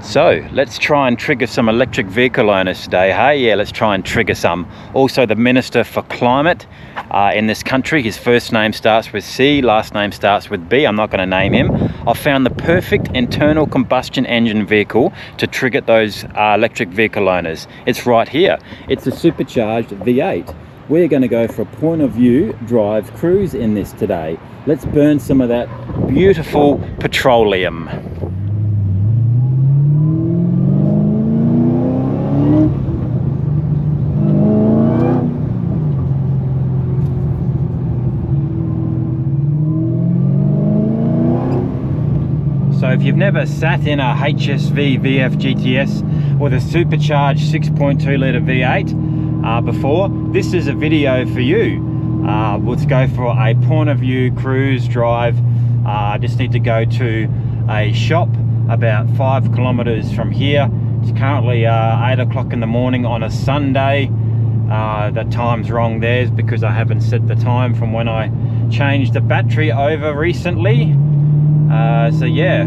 So let's try and trigger some electric vehicle owners today, hey? Yeah, let's try and trigger some. Also, the Minister for Climate in this country, his first name starts with C, last name starts with B. I'm not going to name him. I've found the perfect internal combustion engine vehicle to trigger those electric vehicle owners. It's right here. It's a supercharged V8. We're going to go for a point of view drive cruise in this today. Let's burn some of that beautiful petroleum. So if you've never sat in a HSV VF GTS with a supercharged 6.2 litre V8 before, this is a video for you. Let's go for a point of view cruise drive. I just need to go to a shop about 5 kilometres from here. It's currently 8 o'clock in the morning on a Sunday. The time's wrong there because I haven't set the time from when I changed the battery over recently. So yeah,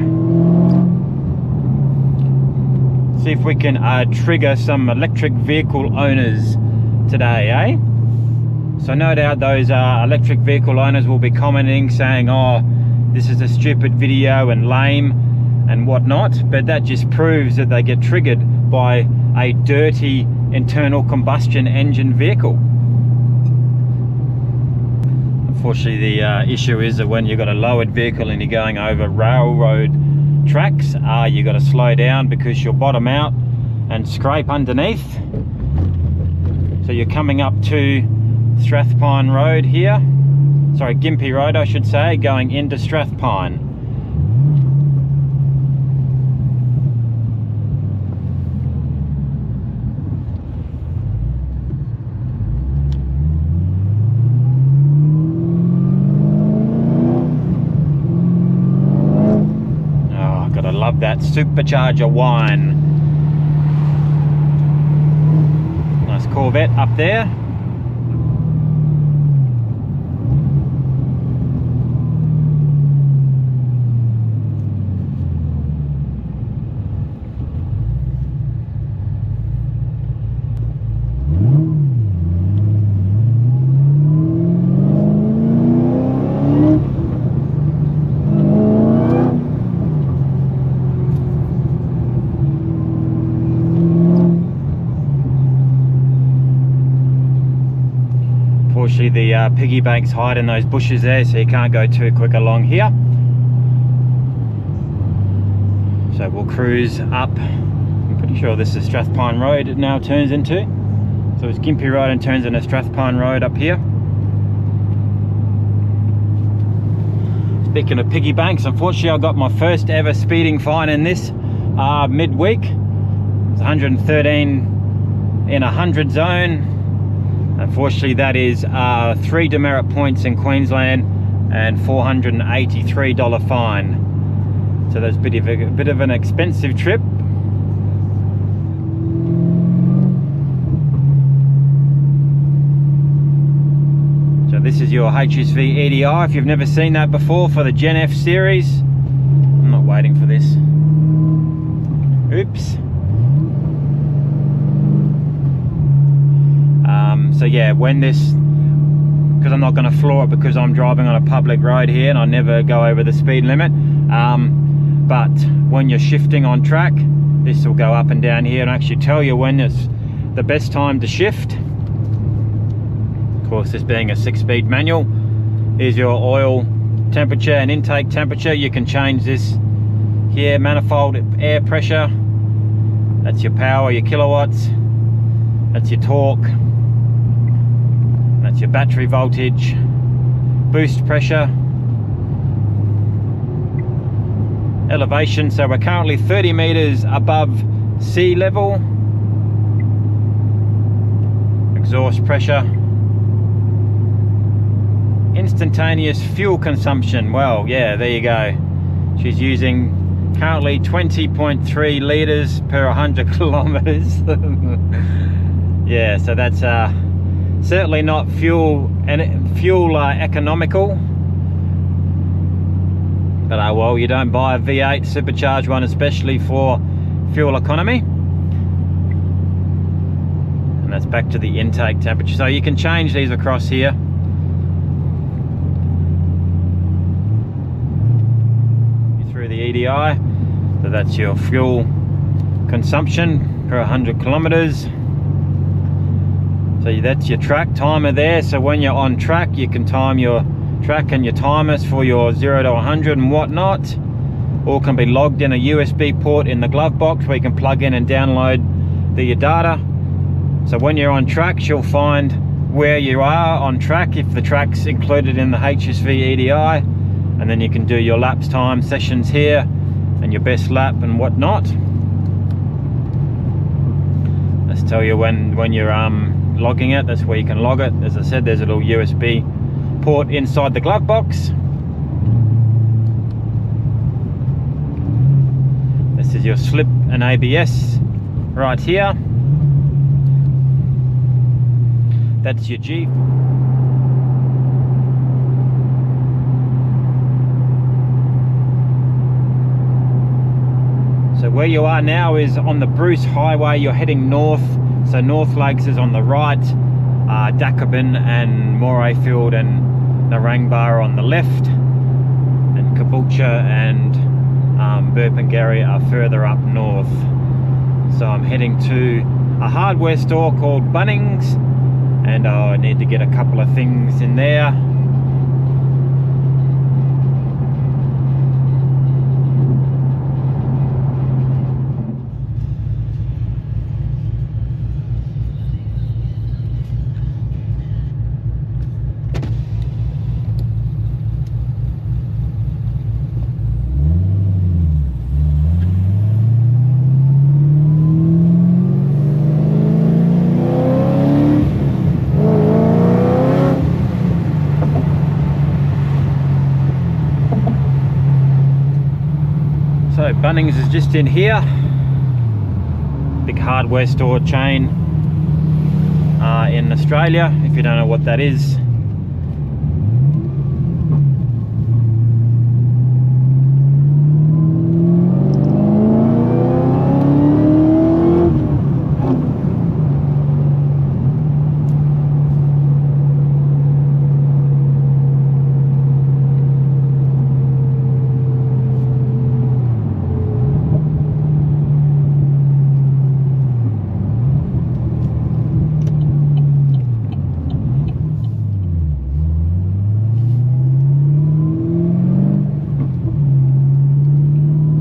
see if we can trigger some electric vehicle owners today, eh? So no doubt those electric vehicle owners will be commenting saying, oh, this is a stupid video and lame and whatnot, but that just proves that they get triggered by a dirty internal combustion engine vehicle. Unfortunately, the issue is that when you've got a lowered vehicle and you're going over railroad tracks, you've got to slow down because you'll bottom out and scrape underneath. So you're coming up to Strathpine Road here, sorry, Gympie Road I should say, going into Strathpine. Love that supercharger whine. Nice Corvette up there. Unfortunately, the piggy banks hide in those bushes there, so you can't go too quick along here. So we'll cruise up. I'm pretty sure this is Strathpine Road it now turns into. So it's Gympie Road and turns into Strathpine Road up here. Speaking of piggy banks, unfortunately I got my first ever speeding fine in this midweek. It's 113 in 100 zone. Unfortunately, that is 3 demerit points in Queensland and $483 fine. So that's a bit of an expensive trip. So this is your HSV EDI. If you've never seen that before for the Gen F series, I'm not waiting for this. Oops. So yeah, when this, because I'm not going to floor it because I'm driving on a public road here and I never go over the speed limit, but when you're shifting on track, this will go up and down here and actually tell you when it's the best time to shift. Of course, this being a 6-speed manual, here's your oil temperature and intake temperature. You can change this here, manifold air pressure, that's your power, your kilowatts, that's your torque, that's your battery voltage, boost pressure, elevation. So we're currently 30 meters above sea level. Exhaust pressure. Instantaneous fuel consumption. Well, yeah, there you go. She's using currently 20.3 litres per 100 kilometers. Yeah, so that's certainly not fuel economical, but well, you don't buy a V8 supercharged one especially for fuel economy. And that's back to the intake temperature. So you can change these across here. Through the EDI. So that's your fuel consumption per 100 kilometers. So that's your track timer there. So when you're on track, you can time your track and your timers for your 0 to 100 and whatnot. All can be logged in a USB port in the glove box where you can plug in and download your data. So when you're on track, you'll find where you are on track if the track's included in the HSV EDI, and then you can do your laps time sessions here and your best lap and whatnot. Let's tell you when you're logging it. That's where you can log it. As I said, there's a little USB port inside the glove box. This is your slip and ABS right here. That's your G. So where you are now is on the Bruce Highway. You're heading north. So North Lakes is on the right, Dakabin and Morayfield and Narangba on the left, and Caboolture and Burpengary are further up north. So I'm heading to a hardware store called Bunnings, and I need to get a couple of things in there. So Bunnings is just in here, big hardware store chain in Australia, if you don't know what that is.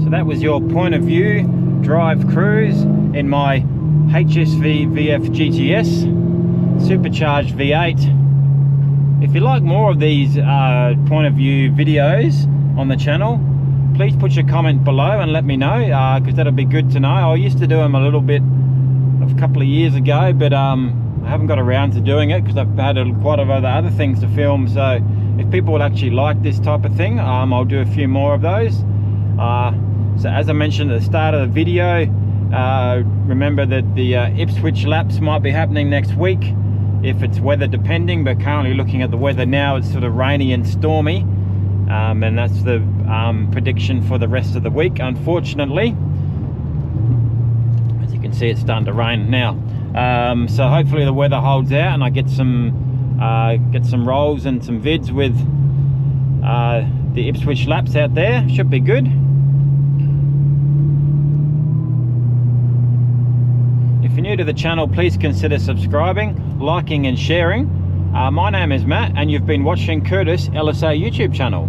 That was your point of view drive cruise in my HSV VF GTS supercharged V8. If you like more of these point of view videos on the channel, please put your comment below and let me know, because that'll be good to know. I used to do them a little bit a couple of years ago, but I haven't got around to doing it because I've had quite a lot of other things to film. So if people would actually like this type of thing, I'll do a few more of those. So as I mentioned at the start of the video, remember that the Ipswich laps might be happening next week if it's weather depending, but currently looking at the weather now, it's sort of rainy and stormy, and that's the prediction for the rest of the week, unfortunately. As you can see, it's starting to rain now. So hopefully the weather holds out and I get some rolls and some vids with the Ipswich laps out there. Should be good. If you're new to the channel, please consider subscribing, liking and sharing. My name is Matt and you've been watching Curtis LSA YouTube channel.